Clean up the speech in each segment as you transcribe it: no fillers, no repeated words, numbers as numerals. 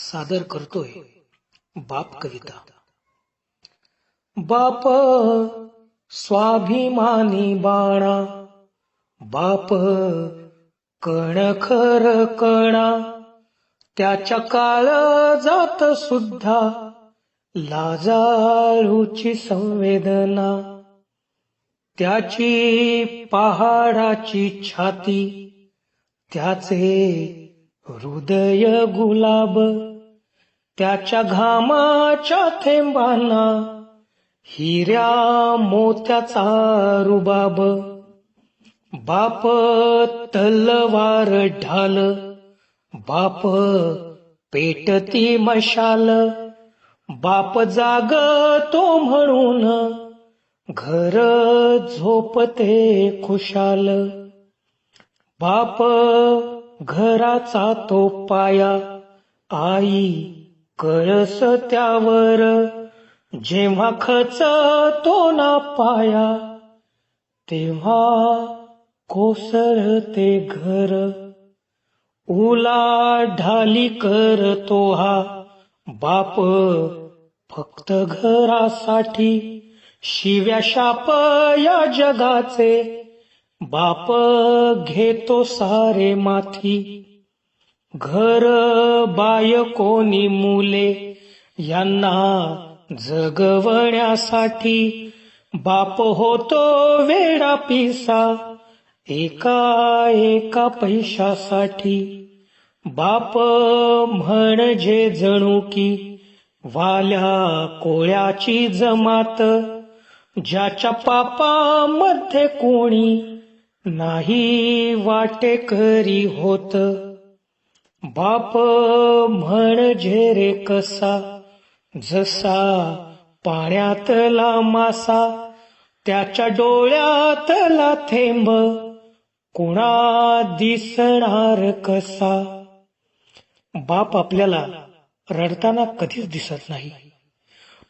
सादर करतोय बाप कविता. बाप स्वाभिमानी बाणा, बाप कणखर कणा, त्याच्या काळजात सुद्धा लाजाळूची संवेदना. त्याची पहाडाची छाती, त्याचे हृदय गुलाब, त्याच्या घामाच्या थेंबांना हिऱ्या मोत्याचा रुबाब. बाप तलवार ढाल, बाप पेटती मशाल, बाप जागतो म्हणून घर झोपते खुशाल. बाप घराचा तो पाया, आई कळस त्यावर, जेव्हा खचतो ना पाया तेव्हा कोसळते घर. उलाढाली करतो हा बाप फक्त घरासाठी, शिव्या शाप या जगाचे बाप घेतो सारे माथी. घर बायकोनी मुले यांना जगवण्यासाठी बाप होतो वेडा पिसा एका पैशासाठी. बाप म्हणजे जणू की वाल्या कोळ्याची जमात, ज्याच्या पापामध्ये कोणी नाही वाटेकरी होत. बाप म्हणजे रे कसा, जसा पाण्यातला मासा, त्याच्या डोळ्यातला थेंब कुणा दिसणार कसा. बाप आपल्याला रडताना कधीच दिसत नाही,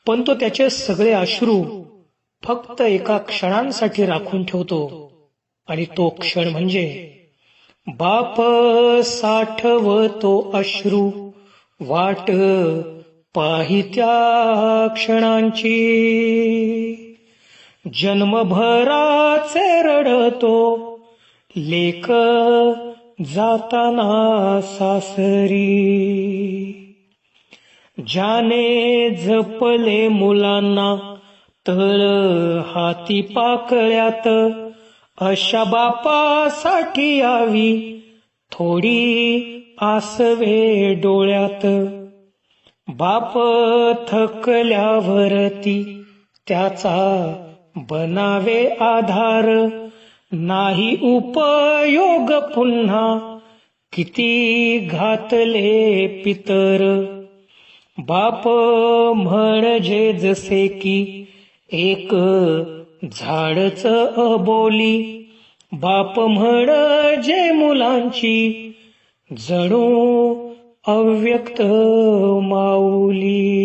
पण तो त्याचे सगळे अश्रू फक्त एका क्षणांसाठी राखून ठेवतो, आणि तो क्षण म्हणजे बाप साठवतो अश्रू वाट पाहित्या क्षणांची. जन्मभराचे रडतो लेक जाताना सासरी. ज्याने जपले मुलांना तळ हाती पाकळ्यात, अशा बापासाठी यावी थोडी आसवे डोळ्यात. बाप थकल्यावरती त्याचा बनावे आधार, नाही उपयोग पुन्हा किती घातले पितर. बाप म्हणजे जसे की एक झाडच अबोली, बाप म्हणजे मुलांची जणू अव्यक्त माऊली.